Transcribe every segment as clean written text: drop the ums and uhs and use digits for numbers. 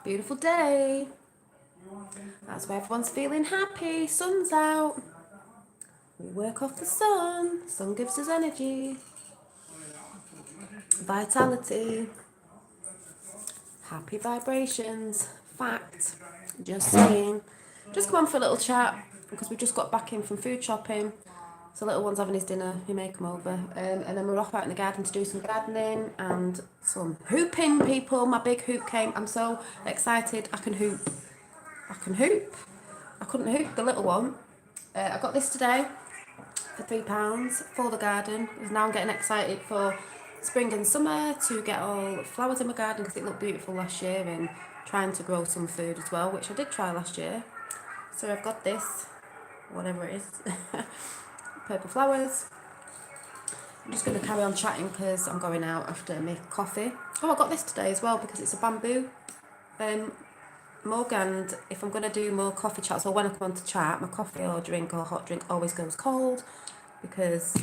Beautiful day. That's why everyone's feeling happy. Sun's out. We work off the sun. Sun gives us energy, vitality, happy vibrations. Fact. Just saying. Just come on for a little chat because we just got back in from food shopping. So little one's having his dinner, he may come over. And then we're off out in the garden to do some gardening and some hooping, people. My big hoop came. I'm so excited. I can hoop. I can hoop. I couldn't hoop the little one. I got this today for £3 for the garden. Now I'm getting excited for spring and summer to get all flowers in my garden because it looked beautiful last year, and trying to grow some food as well, which I did try last year. So I've got this, whatever it is, purple flowers. I'm just going to carry on chatting because I'm going out after my coffee. Oh, I got this today as well because it's a bamboo mug, and if I'm going to do more coffee chats, or when I come on to chat, my coffee or drink or hot drink always goes cold because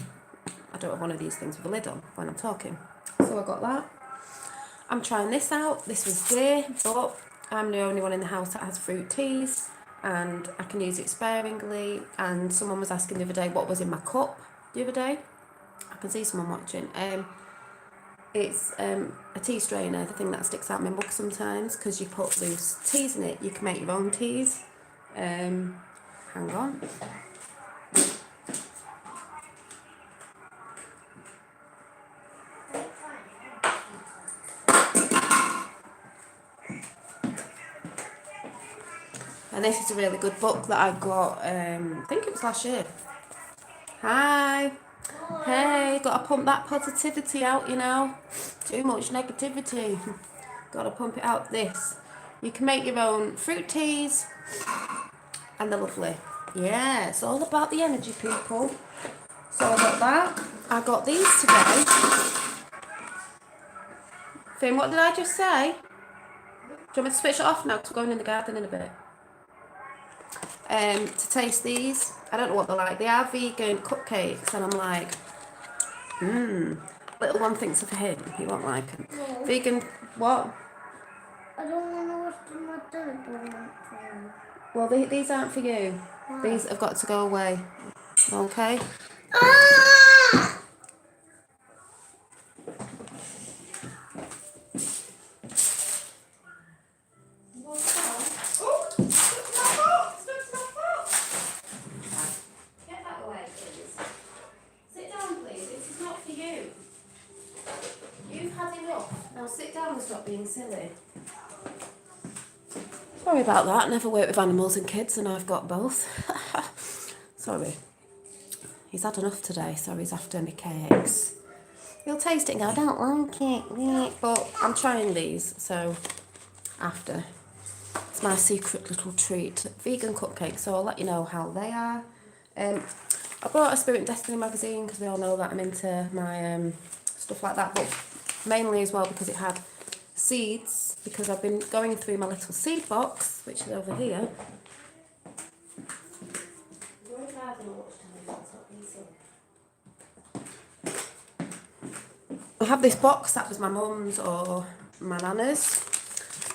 I don't have one of these things with a lid on when I'm talking. So I got that. I'm trying this out. This was dear, but I'm the only one in the house that has fruit teas and I can use it sparingly. And someone was asking the other day what was in my cup the other day. I can see someone watching. It's a tea strainer, the thing that sticks out my mug sometimes because you put loose teas in it. You can make your own teas. Hang on. And this is a really good book that I got, I think it was last year. Hi. Hey, gotta pump that positivity out, you know. Too much negativity. Gotta pump it out. This. You can make your own fruit teas and they're lovely. Yeah, it's all about the energy, people. So I got that. I got these today. Finn, what did I just say? Do you want me to switch it off now? Because we're going in the garden in a bit. To taste these. I don't know what they're like. They are vegan cupcakes, and I'm like, little one thinks of him. He won't like them. No. Vegan, what? I don't want to watch the mother. Well, these aren't for you. Why? These have got to go away. Okay? Ah! Sit down and stop being silly. Sorry about that. I never worked with animals and kids, and I've got both. Sorry. He's had enough today, so he's after my cakes. He'll taste it and go, I don't like it. But I'm trying these, so after. It's my secret little treat. Vegan cupcakes, so I'll let you know how they are. I bought a Spirit and Destiny magazine because we all know that I'm into my stuff like that, but mainly as well because it had seeds, because I've been going through my little seed box, which is over here. I have this box that was my mum's or my nana's,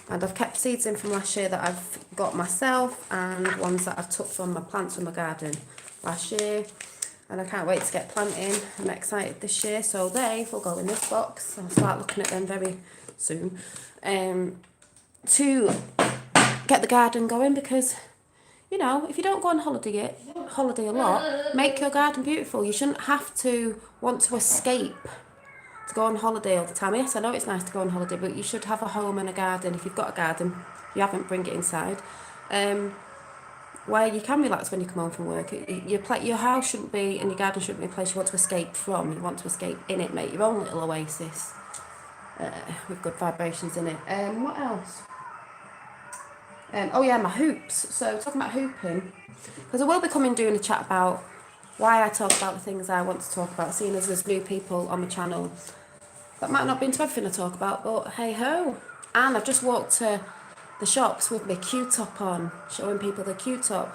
and I've kept seeds in from last year that I've got myself and ones that I've took from my plants from my garden last year. And I can't wait to get planting. I'm excited this year. So they will go in this box. I'll start looking at them very soon. To get the garden going, because, you know, if you don't go on holiday a lot, make your garden beautiful. You shouldn't have to want to escape to go on holiday all the time. Yes, I know it's nice to go on holiday, but you should have a home and a garden. If you've got a garden, if you haven't, bring it inside. Where you can relax when you come home from work. Your house shouldn't be, and your garden shouldn't be a place you want to escape from. You want to escape in it, make your own little oasis with good vibrations in it. What else? Oh yeah, my hoops. So talking about hooping, because I will be coming doing a chat about why I talk about the things I want to talk about, seeing as there's new people on my channel that might not be into everything I talk about, but hey ho. And I've just walked to the shops with my Q-top on, showing people the Q-top.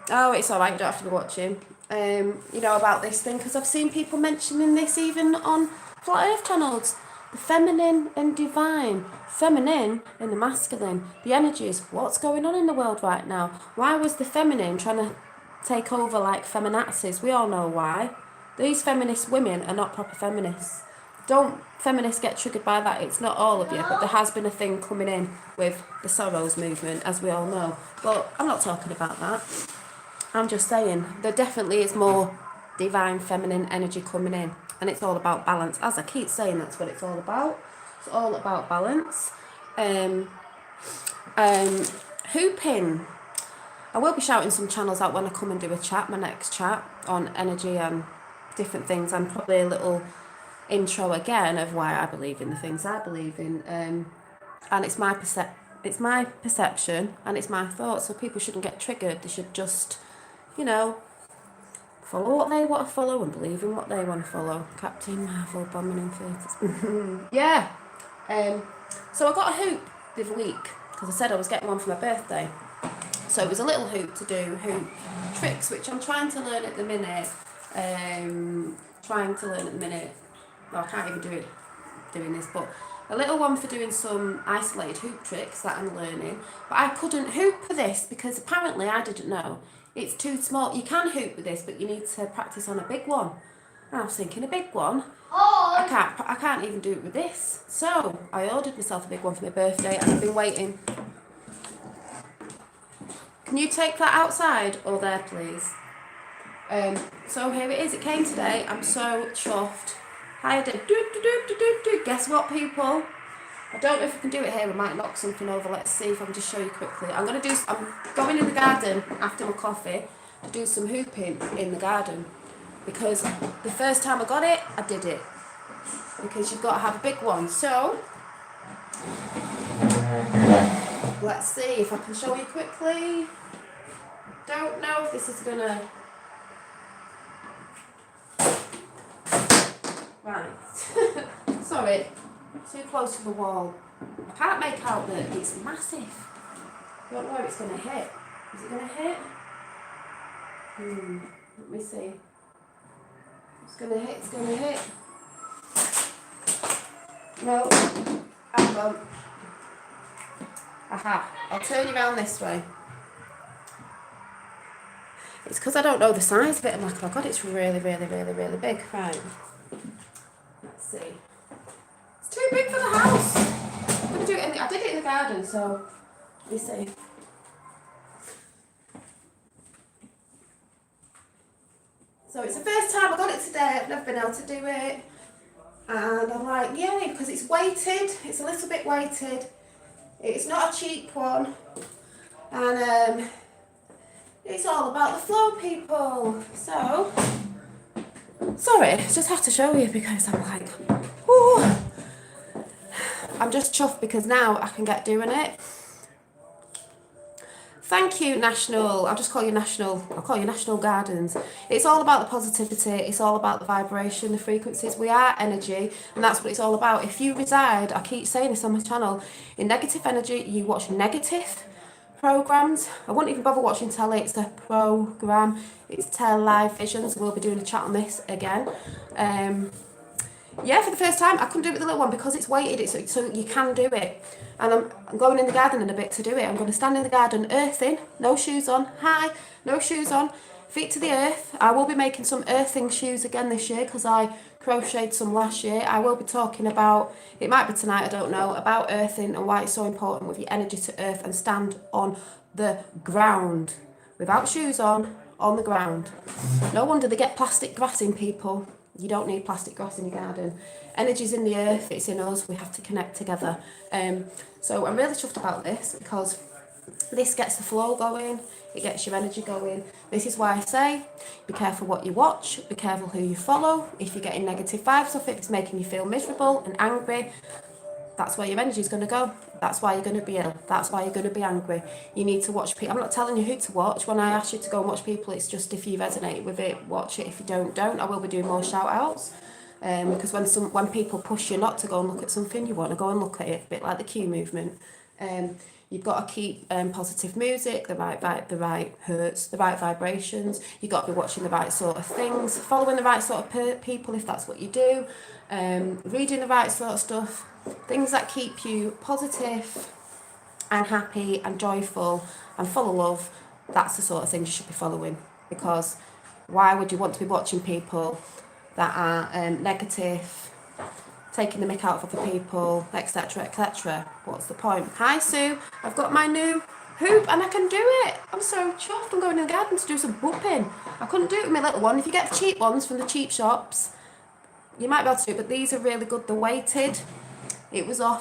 Oh, it's alright, you don't have to be watching. You know about this thing, because I've seen people mentioning this even on Flat Earth channels. The feminine and divine, feminine and the masculine, the energies. What's going on in the world right now? Why was the feminine trying to take over like feminazis? We all know why. These feminist women are not proper feminists. Don't feminists get triggered by that? It's not all of you, but there has been a thing coming in with the Soros movement, as we all know. But I'm not talking about that. I'm just saying there definitely is more divine feminine energy coming in, and it's all about balance. As I keep saying, that's what it's all about. It's all about balance. Hooping. I will be shouting some channels out when I come and do a chat, my next chat on energy and different things, and probably a little intro again of why I believe in the things I believe in. And it's my perception and it's my thoughts, so people shouldn't get triggered. They should just, you know, follow what they want to follow and believe in what they want to follow. Captain Marvel bombing in theatres. Yeah. So I got a hoop the other week because I said I was getting one for my birthday. So it was a little hoop to do hoop tricks, which I'm trying to learn at the minute. Well, I can't even do it doing this, but a little one for doing some isolated hoop tricks that I'm learning. But I couldn't hoop for this because apparently I didn't know. It's too small. You can hoop with this, but you need to practice on a big one. And I was thinking, a big one? I can't even do it with this. So I ordered myself a big one for my birthday and I've been waiting. Can you take that outside or there, please? So here it is. It came today. I'm so chuffed. Hi, I did. Guess what, people? I don't know if I can do it here. I might knock something over. Let's see if I can just show you quickly. I'm going in the garden after my coffee to do some hooping in the garden because the first time I got it, I did it because you've got to have a big one. So let's see if I can show you quickly. Don't know if this is gonna. Right. Sorry. Too close to the wall. I can't make out that it's massive. I don't know where it's going to hit. Is it going to hit? Let me see. It's going to hit. No. Hang on. Aha. I'll turn you around this way. It's because I don't know the size of it. I'm like, oh God, it's really, really, really, really big. Right. Let's see. It's too big for the house. I'm gonna do it I did it in the garden, so let me see. So it's the first time I got it today. I've never been able to do it. And I'm like, yay, because it's weighted. It's a little bit weighted. It's not a cheap one. And it's all about the flow, people. So, sorry, just have to show you because I'm like, ooh. I'm just chuffed because now I can get doing it. Thank you, National. I'll call you National Gardens. It's all about the positivity. It's all about the vibration, the frequencies. We are energy, and that's what it's all about. If you reside, I keep saying this on my channel, in negative energy, you watch negative programs. I wouldn't even bother watching telly. It's a program. It's Live Visions. We'll be doing a chat on this again. Yeah, for the first time, I couldn't do it with the little one because it's weighted, so you can do it. And I'm going in the garden in a bit to do it. I'm going to stand in the garden, earthing, no shoes on. Hi, no shoes on, feet to the earth. I will be making some earthing shoes again this year because I crocheted some last year. I will be talking about, it might be tonight, I don't know, about earthing and why it's so important with your energy to earth and stand on the ground without shoes on the ground. No wonder they get plastic grass in, people. You don't need plastic grass in your garden. Energy's in the earth, it's in us, we have to connect together. So I'm really chuffed about this because this gets the flow going, it gets your energy going. This is why I say, be careful what you watch, be careful who you follow. If you're getting negative vibes off it, if it's making you feel miserable and angry, that's where your energy is going to go. That's why you're going to be ill. That's why you're going to be angry. You need to watch people. I'm not telling you who to watch. When I ask you to go and watch people, it's just if you resonate with it, watch it. If you don't. I will be doing more shout outs. Because when people push you not to go and look at something, you want to go and look at it. A bit like the Q movement. You've got to keep positive music, the right hertz, the right vibrations. You've got to be watching the right sort of things, following the right sort of people if that's what you do. reading the right sort of stuff, things that keep you positive and happy and joyful and full of love. That's the sort of things you should be following, because why would you want to be watching people that are negative, taking the mick out of other people, etc., etc.? What's the point? Hi Sue, I've got my new hoop and I can do it. I'm so chuffed. I'm going in the garden to do some whooping. I couldn't do it with my little one. If you get the cheap ones from the cheap shops, you might be able to do it, but these are really good. They're weighted. It was a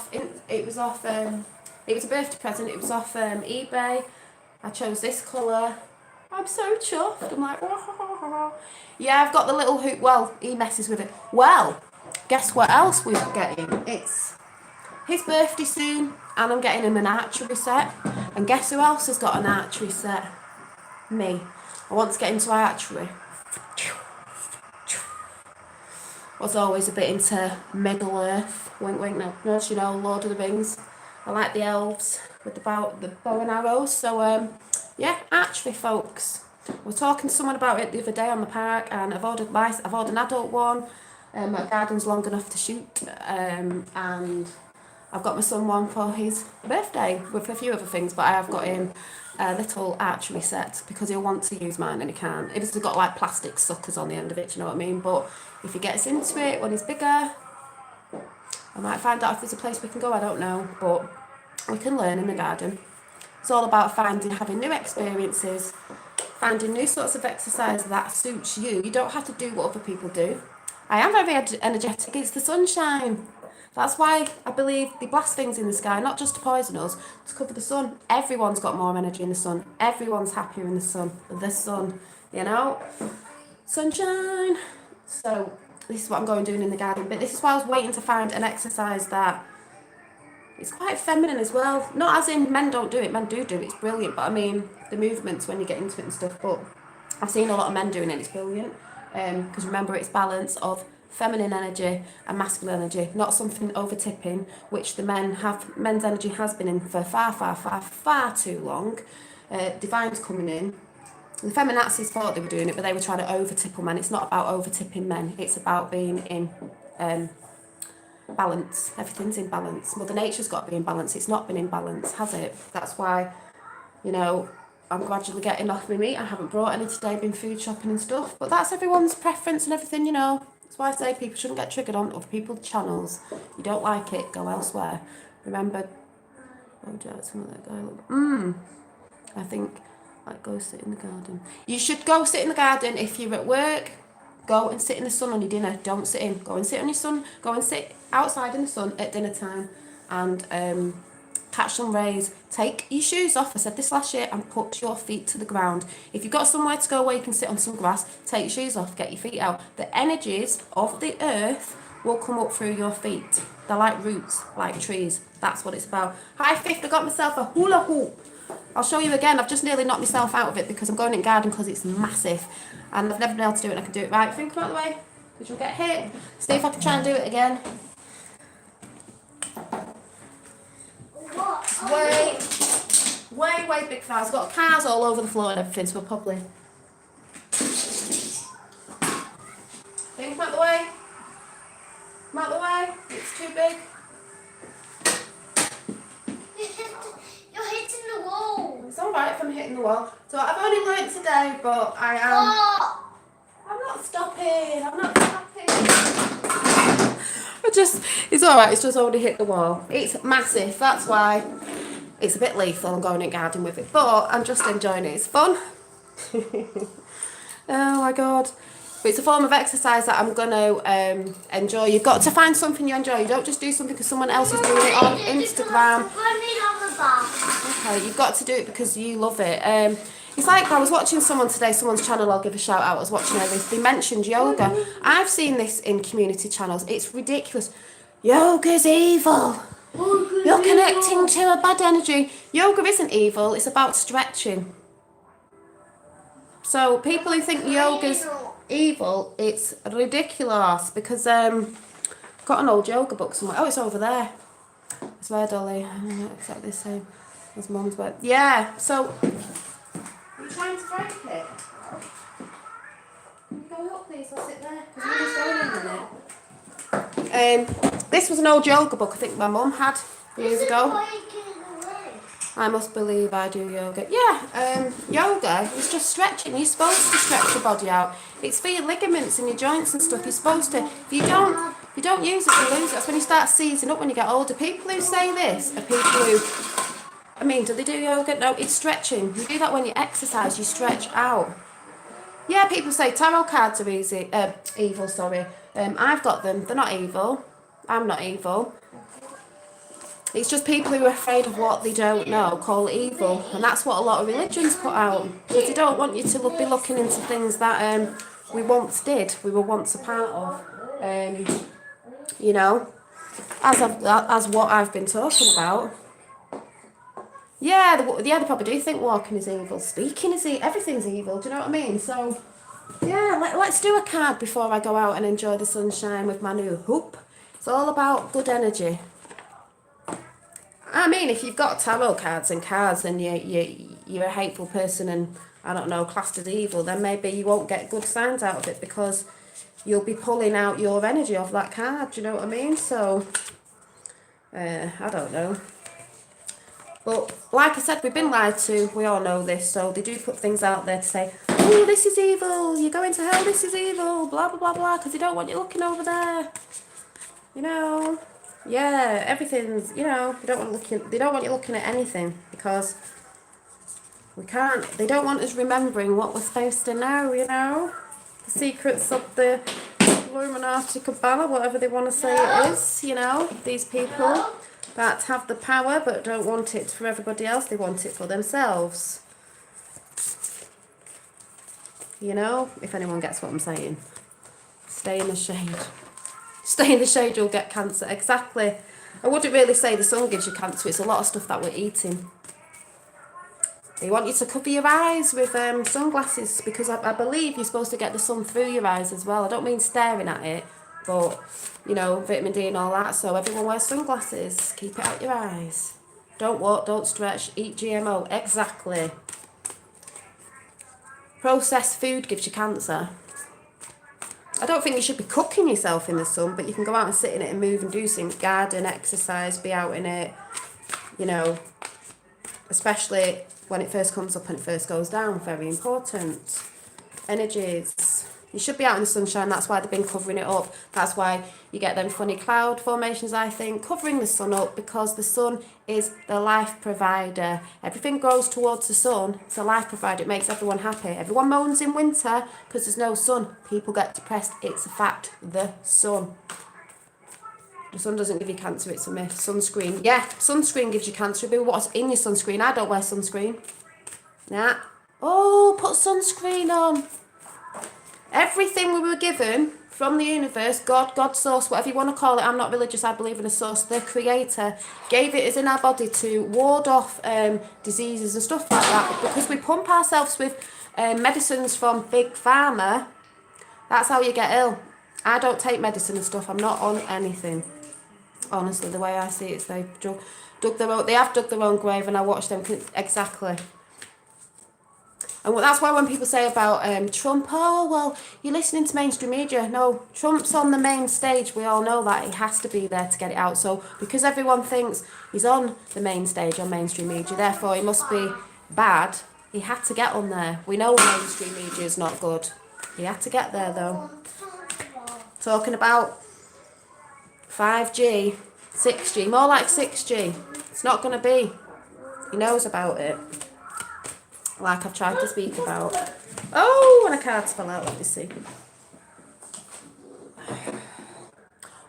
birthday present. It was off eBay. I chose this colour. I'm so chuffed. I'm like, wah. Yeah, I've got the little hoop. Well, he messes with it. Well, guess what else we're getting? It's his birthday soon, and I'm getting him an archery set. And guess who else has got an archery set? Me. I want to get into archery. Was always a bit into Middle Earth. Wink, wink, no. You know, Lord of the Rings. I like the elves with the bow and arrows. So, yeah, archery, folks. I was talking to someone about it the other day on the park, and I've ordered an adult one. My garden's long enough to shoot, and I've got my son one for his birthday with a few other things, but I have got him a little archery set because he'll want to use mine and he can't. It's got like plastic suckers on the end of it, you know what I mean? But if he gets into it when he's bigger, I might find out if there's a place we can go, I don't know, but we can learn in the garden. It's all about having new experiences, finding new sorts of exercise that suits you. You don't have to do what other people do. I am very energetic. It's the sunshine. That's why I believe they blast things in the sky, not just to poison us, to cover the sun. Everyone's got more energy in the sun. Everyone's happier in the sun. The sun, you know? Sunshine. So this is what I'm going doing in the garden. But this is why I was waiting to find an exercise that is quite feminine as well. Not as in men don't do it. Men do it. It's brilliant. But I mean, the movements when you get into it and stuff. But I've seen a lot of men doing it. It's brilliant. Because remember, it's balance of feminine energy and masculine energy, not something over tipping, which men's energy has been in for far too long. Divine's coming in. The feminazis thought they were doing it, but they were trying to over tipple men. It's not about over tipping men, it's about being in balance. Everything's in balance. Mother Nature's got to be in balance. It's not been in balance, has it? That's why, you know, I'm gradually getting off my meat. I haven't brought any today, been food shopping and stuff, but that's everyone's preference and everything, you know. That's why I say people shouldn't get triggered on other people's channels. You don't like it, go elsewhere. Remember, I think, like, go sit in the garden. You should go sit in the garden if you're at work. Go and sit in the sun on your dinner. Don't sit in. Go and sit on your sun. Go and sit outside in the sun at dinner time and catch some rays. Take your shoes off. I said this last year, and put your feet to the ground. If you've got somewhere to go where you can sit on some grass, take your shoes off, get your feet out. The energies of the earth will come up through your feet. They're like roots, like trees. That's what it's about. Hi, Fifth. I got myself a hula hoop. I'll show you again. I've just nearly knocked myself out of it because I'm going in the garden because it's massive. And I've never been able to do it, and I can do it right. Think about the way, because you'll get hit. See if I can try and do it again. Way big cars. I've got cars all over the floor and everything, so we'll probably... Think about the way. Come out the way. It's too big. You're hitting the wall. It's alright if I'm hitting the wall. So I've only learnt today, but I am... Oh. I'm not stopping. It's alright, it's just already hit the wall. It's massive, that's why it's a bit lethal. I'm going in garden with it, but I'm just enjoying it. It's fun. Oh my god. But it's a form of exercise that I'm going to enjoy. You've got to find something you enjoy. You don't just do something because someone else is doing it on Instagram. Okay, you've got to do it because you love it. It's like I was watching someone's channel, I'll give a shout out, I was watching this. They mentioned yoga. I've seen this in community channels. It's ridiculous. Yoga's evil. You're connecting to a bad energy. Yoga isn't evil, it's about stretching. So people who think yoga's evil, it's ridiculous because got an old yoga book somewhere. Oh, it's over there. I swear, Dolly. I don't know exactly the same as Mum's book. Yeah, so... Are you trying to break it? Can you go up, please? I'll sit there. Because Mum's going in a minute. This was an old yoga book I think my mum had years ago. I must believe I do yoga. Yeah, yoga is just stretching. You're supposed to stretch your body out. It's for your ligaments and your joints and stuff. You're supposed to. If you don't use it, you lose it. That's when you start seizing up when you get older. People who say this are people who, I mean, do they do yoga? No, it's stretching. You do that when you exercise. You stretch out. Yeah, people say tarot cards are evil. Sorry, I've got them. They're not evil. I'm not evil. It's just people who are afraid of what they don't know call it evil, and that's what a lot of religions put out, because they don't want you to be looking into things that we once did, we were once a part of, you know, as what I've been talking about. Yeah, they probably do think walking is evil, speaking is evil, everything's evil, do you know what I mean? So, yeah, let's do a card before I go out and enjoy the sunshine with my new hoop. It's all about good energy. I mean, if you've got tarot cards and cards and you're a hateful person and, I don't know, classed as evil, then maybe you won't get good signs out of it because you'll be pulling out your energy off that card, do you know what I mean? So, I don't know. But, like I said, we've been lied to, we all know this, so they do put things out there to say, oh, this is evil, you're going to hell, this is evil, blah, blah, blah, blah, because they don't want you looking over there, you know. Yeah, everything's, you know, they don't want you looking at anything because they don't want us remembering what we're supposed to know, you know, the secrets of the Illuminati Kabbalah, whatever they want to say it is, you know, these people that have the power but don't want it for everybody else, they want it for themselves, you know, if anyone gets what I'm saying. Stay in the shade. Stay in the shade, you'll get cancer. Exactly. I wouldn't really say the sun gives you cancer. It's a lot of stuff that we're eating. They want you to cover your eyes with sunglasses because I believe you're supposed to get the sun through your eyes as well. I don't mean staring at it, but, you know, vitamin D and all that. So everyone wears sunglasses. Keep it out your eyes. Don't walk, don't stretch, eat GMO. Exactly. Processed food gives you cancer. I don't think you should be cooking yourself in the sun, but you can go out and sit in it and move and do things, garden, exercise, be out in it, you know, especially when it first comes up and it first goes down, very important. Energies. You should be out in the sunshine, that's why they've been covering it up. That's why you get them funny cloud formations, I think, covering the sun up because the sun is the life provider. Everything goes towards the sun, it's a life provider, it makes everyone happy. Everyone moans in winter because there's no sun. People get depressed, it's a fact, the sun. The sun doesn't give you cancer, it's a myth. Sunscreen, yeah, sunscreen gives you cancer, but what's in your sunscreen? I don't wear sunscreen. Nah. Oh, put sunscreen on. Everything we were given from the universe, God, source, whatever you want to call it, I'm not religious, I believe in a source, the creator, gave it as in our body to ward off diseases and stuff like that. Because we pump ourselves with medicines from Big Pharma, that's how you get ill. I don't take medicine and stuff, I'm not on anything. Honestly, the way I see it is they have dug their own grave and I watch them, exactly. And that's why when people say about Trump, oh, well, you're listening to mainstream media. No, Trump's on the main stage. We all know that. He has to be there to get it out. So because everyone thinks he's on the main stage on mainstream media, therefore he must be bad, he had to get on there. We know mainstream media is not good. He had to get there, though. Talking about 5G, 6G, more like 6G. It's not going to be. He knows about it. Like I've tried to speak about. Oh, and a card's fell out, let me see.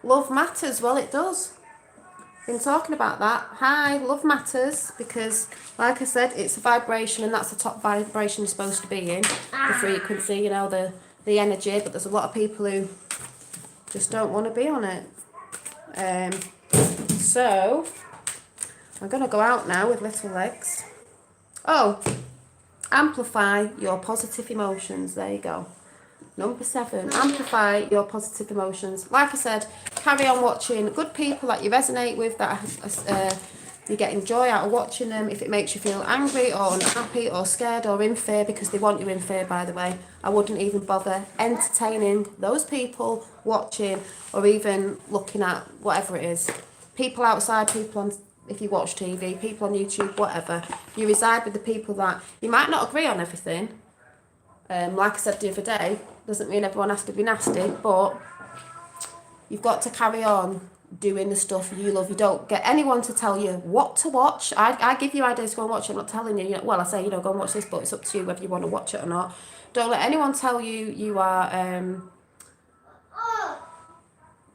Love matters, well it does. Been talking about that. Hi, love matters, because like I said, it's a vibration and that's the top vibration you're supposed to be in. The frequency, you know, the energy, but there's a lot of people who just don't want to be on it. So, I'm going to go out now with little legs. Oh, amplify your positive emotions. There you go. Number 7, amplify your positive emotions. Like I said, carry on watching good people that you resonate with, that you're getting joy out of watching them, if it makes you feel angry or unhappy or scared or in fear, because they want you in fear, by the way, I wouldn't even bother entertaining those people watching or even looking at whatever it is. People outside, people on, if you watch TV, people on YouTube, whatever. You reside with the people that you might not agree on everything. Like I said the other day, doesn't mean everyone has to be nasty, but you've got to carry on doing the stuff you love. You don't get anyone to tell you what to watch. I give you ideas to go and watch. I'm not telling you, well, I say, go and watch this, but it's up to you whether you want to watch it or not. Don't let anyone tell you you are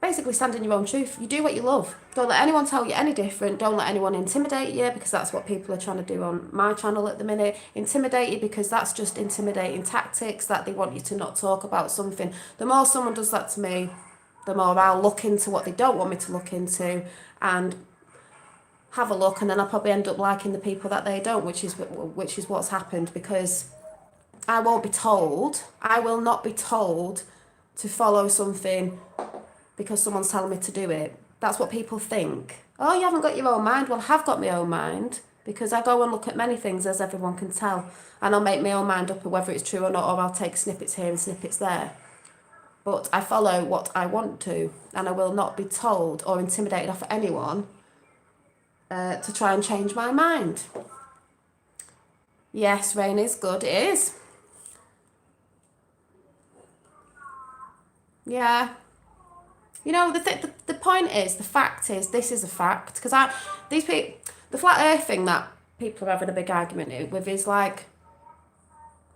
basically standing your own truth. You do what you love. Don't let anyone tell you any different. Don't let anyone intimidate you, because that's what people are trying to do on my channel at the minute. Intimidate you, because that's just intimidating tactics, that they want you to not talk about something. The more someone does that to me, the more I'll look into what they don't want me to look into and have a look, and then I'll probably end up liking the people that they don't, which is what's happened, because I will not be told to follow something because someone's telling me to do it. That's what people think. Oh, you haven't got your own mind. Well, I have got my own mind, because I go and look at many things, as everyone can tell, and I'll make my own mind up of whether it's true or not, or I'll take snippets here and snippets there. But I follow what I want to, and I will not be told or intimidated off anyone to try and change my mind. Yes, rain is good. It is. Yeah. The point is, the fact is, this is a fact, because these people, the flat earth thing that people are having a big argument with is like,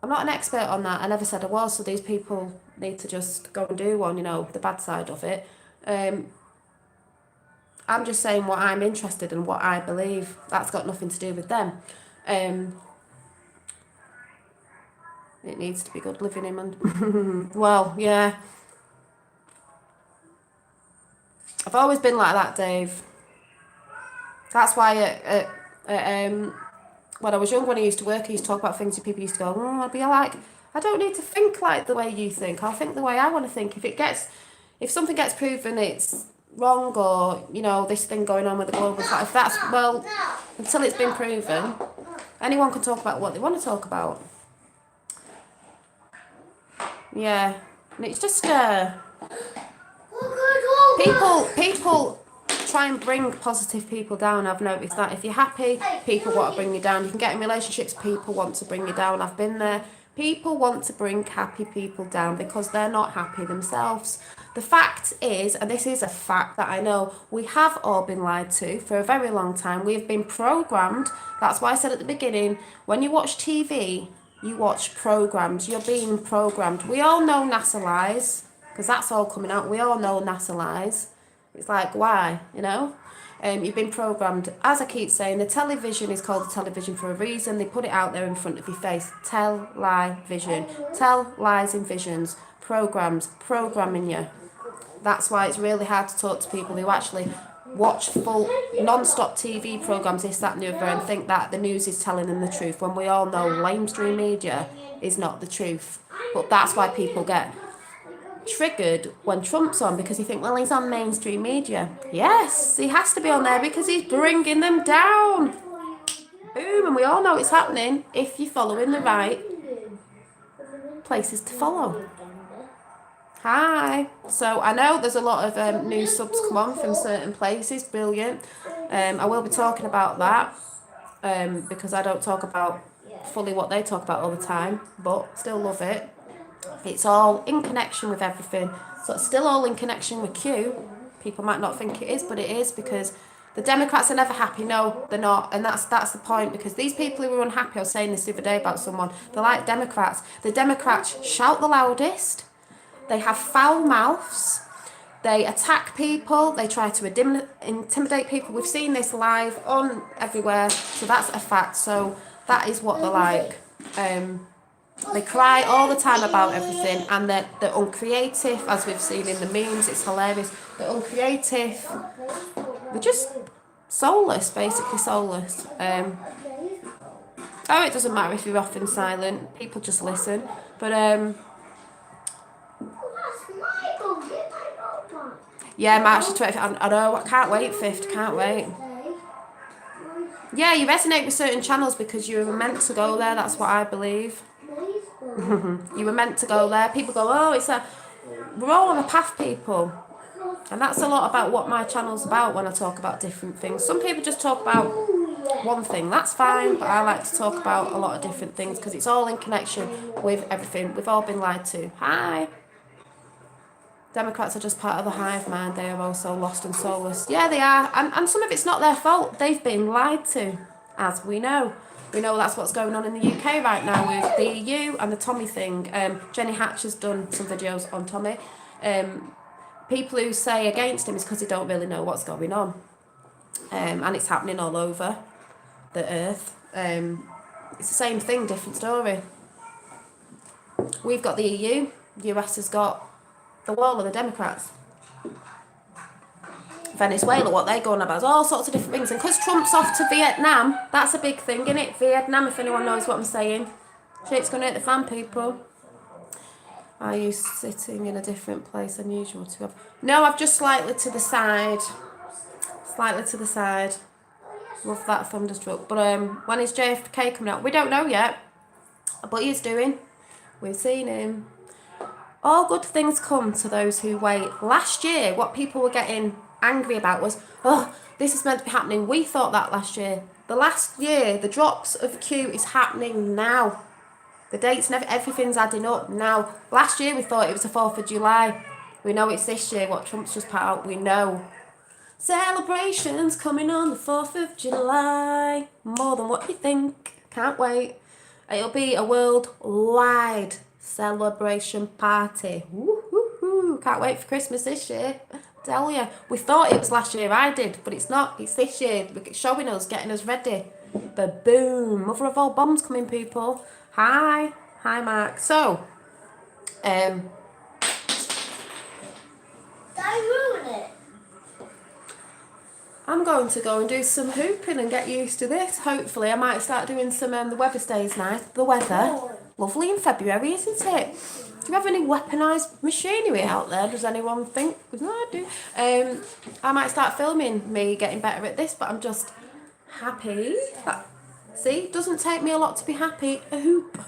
I'm not an expert on that. I never said I was, so these people need to just go and do one, the bad side of it. I'm just saying what I'm interested in, what I believe. That's got nothing to do with them. It needs to be good living in, and well, yeah. I've always been like that, Dave. That's why when I was young, when I used to work, I used to talk about things and people used to go, I'd be like, I don't need to think like the way you think. I'll think the way I want to think. If something gets proven it's wrong, or, this thing going on with the global flat, if that's, well, until it's been proven, anyone can talk about what they want to talk about. Yeah. And it's just, people try and bring positive people down. I've noticed that if you're happy, people want to bring you down. You can get in relationships, people want to bring you down. I've been there. People want to bring happy people down because they're not happy themselves. The fact is, and this is a fact that I know, we have all been lied to for a very long time. We have been programmed. That's why I said at the beginning, when you watch TV, you watch programs. You're being programmed. We all know NASA lies, because that's all coming out. We all know NASA lies. It's like, why, You've been programmed. As I keep saying, the television is called the television for a reason. They put it out there in front of your face. Tell-lie-vision. Tell lies in visions. Programs. Programming you. That's why it's really hard to talk to people who actually watch full non-stop TV programs, this, that and the other, and think that the news is telling them the truth, when we all know lamestream media is not the truth. But that's why people get triggered when Trump's on, because you think, well, he's on mainstream media. Yes, he has to be on there because he's bringing them down. Boom, and we all know it's happening if you're following the right places to follow. Hi. So I know there's a lot of new subs come on from certain places. Brilliant. I will be talking about that because I don't talk about fully what they talk about all the time, but still love it. It's all in connection with everything. So it's still all in connection with Q. People might not think it is, but it is, because the Democrats are never happy. No, they're not. And that's the point, because these people who are unhappy, I was saying this the other day about someone, they're like Democrats. The Democrats shout the loudest. They have foul mouths. They attack people. They try to intimidate people. We've seen this live on everywhere. So that's a fact. So that is what they're like. They cry all the time about everything, and they're uncreative, as we've seen in the memes. It's hilarious. They're uncreative. They're just soulless, basically soulless. Oh, it doesn't matter if you're often silent. People just listen. But yeah, March the 25th. I know. I can't wait. 5th. Can't wait. Yeah, you resonate with certain channels because you were meant to go there. That's what I believe. You were meant to go there. People go, oh, we're all on a path, people. And that's a lot about what my channel's about when I talk about different things. Some people just talk about one thing, that's fine, but I like to talk about a lot of different things because it's all in connection with everything. We've all been lied to. Hi. Democrats are just part of the hive mind. They are also lost and soulless. Yeah, they are. And some of it's not their fault. They've been lied to, as we know. We know that's what's going on in the UK right now with the EU and the Tommy thing. Jenny Hatch has done some videos on Tommy. People who say against him is because they don't really know what's going on. And it's happening all over the earth. It's the same thing, different story. We've got the EU. US has got the wall of the Democrats. Venezuela, what they're going about, all sorts of different things. And because Trump's off to Vietnam, that's a big thing, isn't it? Vietnam, if anyone knows what I'm saying. Shit's going to hit the fan, people. Are you sitting in a different place than usual to have? No, I've just slightly to the side. Slightly to the side. Love that thunderstruck. But when is JFK coming out? We don't know yet. But he's doing. We've seen him. All good things come to those who wait. Last year, what people were getting angry about was, oh, this is meant to be happening. We thought that last year. The last year, the drops of Q is happening now. The dates and everything's adding up now. Last year we thought it was the 4th of July. We know it's this year, what Trump's just put out, we know. Celebrations coming on the 4th of July. More than what you think. Can't wait. It'll be a worldwide celebration party. Woo-hoo-hoo. Can't wait for Christmas this year. Tell you. We thought it was last year, I did, but it's not. It's this year. It's showing us, getting us ready. Ba-boom. Mother of all bombs coming, people. Hi Mark. So, Did I ruin it? I'm going to go and do some hooping and get used to this. Hopefully, I might start doing some. The weather stays nice. The weather, lovely in February, isn't it? Do you have any weaponised machinery out there? Does anyone think? No, I do. I might start filming me getting better at this, but I'm just happy. See, it doesn't take me a lot to be happy. A hoop.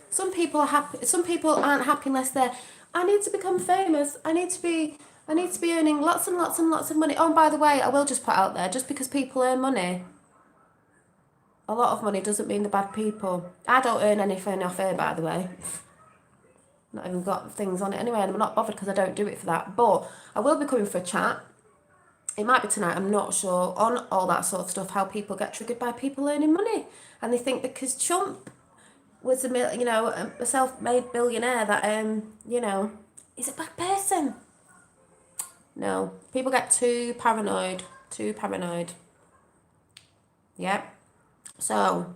Some people are happy. Some people aren't happy unless they're. I need to become famous. I need to be earning lots and lots and lots of money. Oh, and by the way, I will just put out there, just because people earn money, a lot of money doesn't mean they're bad people. I don't earn anything off air, by the way. Not even got things on it anyway, and I'm not bothered because I don't do it for that. But I will be coming for a chat. It might be tonight, I'm not sure, on all that sort of stuff, how people get triggered by people earning money. And they think because Trump was a self-made billionaire that, he's a bad person. No, people get too paranoid. Yep. So,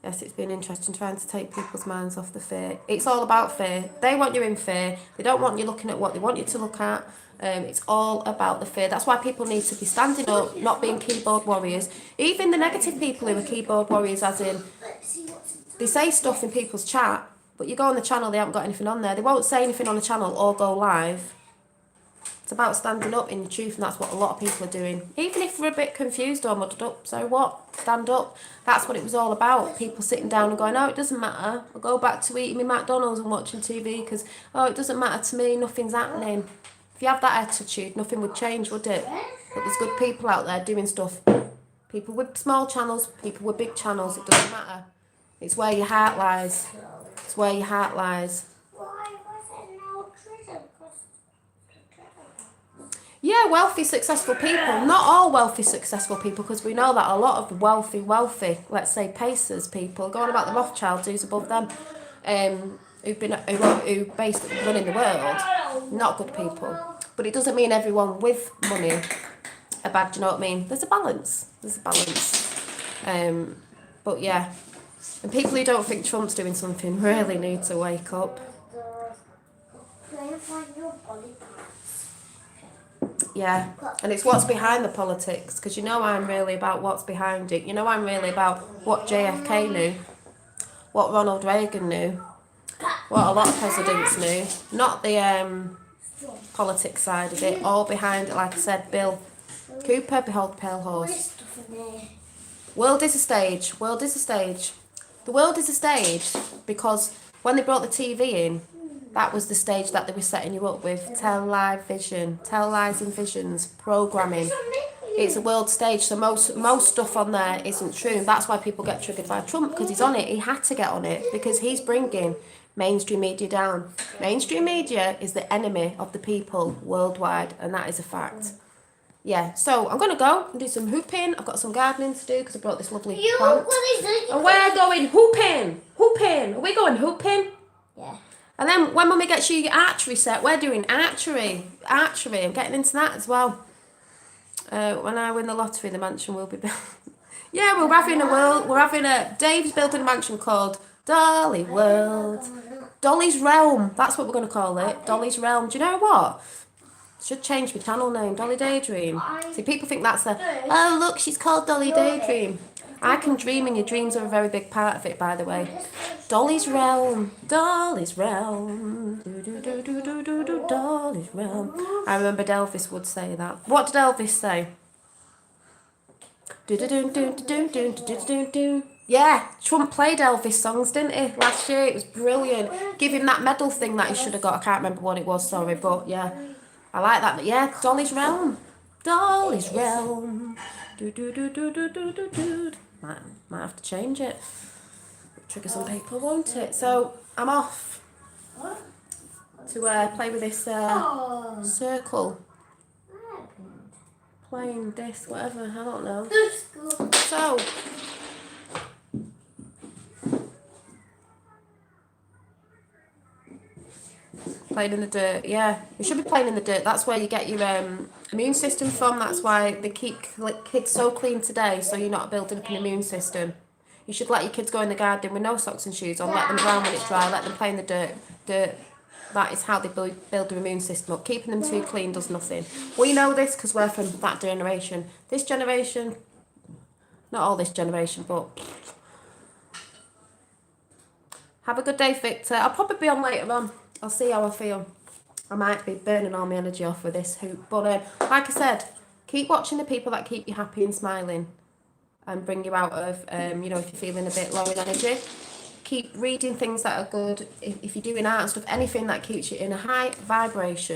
yes, it's been interesting trying to take people's minds off the fear. It's all about fear. They want you in fear. They don't want you looking at what they want you to look at. It's all about the fear. That's why people need to be standing up, not being keyboard warriors. Even the negative people who are keyboard warriors, as in, they say stuff in people's chat, but you go on the channel, they haven't got anything on there. They won't say anything on the channel or go live. It's about standing up in your truth, and that's what a lot of people are doing. Even if we're a bit confused or muddled up, so what? Stand up. That's what it was all about. People sitting down and going, oh, it doesn't matter. I'll go back to eating my McDonald's and watching TV because, oh, it doesn't matter to me. Nothing's happening. If you have that attitude, nothing would change, would it? But there's good people out there doing stuff. People with small channels, people with big channels, it doesn't matter. It's where your heart lies. It's where your heart lies. Why was it no treasure? Yeah, wealthy, successful people. Not all wealthy, successful people, because we know that a lot of wealthy, let's say Pacers people, going about the Rothschilds, who's above them, who basically running the world, not good people. But it doesn't mean everyone with money are bad, do you know what I mean? There's a balance. But yeah, and people who don't think Trump's doing something really need to wake up. Yeah, and it's what's behind the politics, because I'm really about what's behind it. I'm really about what JFK knew, what Ronald Reagan knew, what a lot of presidents knew, not the politics side of it, all behind it, like I said, Bill Cooper, Behold the Pale Horse. World is a stage. World is a stage. The world is a stage because when they brought the TV in, that was the stage that they were setting you up with. Tell live vision, tell lies and visions, programming. It's a world stage, so most stuff on there isn't true. And that's why people get triggered by Trump, because he's on it. He had to get on it because he's bringing mainstream media down. Mainstream media is the enemy of the people worldwide, and that is a fact. Yeah, so I'm going to go and do some hooping. I've got some gardening to do because I brought this lovely plant. And we're going hooping. Hooping. Are we going hooping? Yeah. And then when Mummy gets you your archery set, we're doing archery. Archery. I'm getting into that as well. When I win the lottery, the mansion will be built. Yeah, we're having a Dave's building a mansion called Dolly World. Dolly's Realm. That's what we're going to call it. Dolly's Realm. Do you know what? Should change my channel name, Dolly Daydream. See, people think that's the, oh look, she's called Dolly Daydream. I can dream, and your dreams are a very big part of it, by the way. Dolly's Realm, Dolly's Realm, do, Dolly's Realm. I remember Elvis would say that. What did Elvis say? Yeah, Trump played Elvis songs, didn't he, last year? It was brilliant. Give him that medal thing that he should have got. I can't remember what it was, sorry, but yeah. I like that. Yeah, Dolly's Realm. Dolly's Realm. Might have to change it. Trigger some people, won't it? So I'm off to play with this circle. Playing disc, whatever, I don't know. So playing in the dirt, yeah. You should be playing in the dirt. That's where you get your immune system from. That's why they keep kids so clean today, so you're not building up an immune system. You should let your kids go in the garden with no socks and shoes on, let them drown when it's dry, let them play in the dirt. That is how they build their immune system up. Keeping them too clean does nothing. We know this because we're from that generation. This generation, not all this generation, but... Have a good day, Victor. I'll probably be on later on. I'll see how I feel. I might be burning all my energy off with this hoop. But like I said, keep watching the people that keep you happy and smiling and bring you out of, if you're feeling a bit low in energy. Keep reading things that are good. If you're doing art and stuff, anything that keeps you in a high vibration.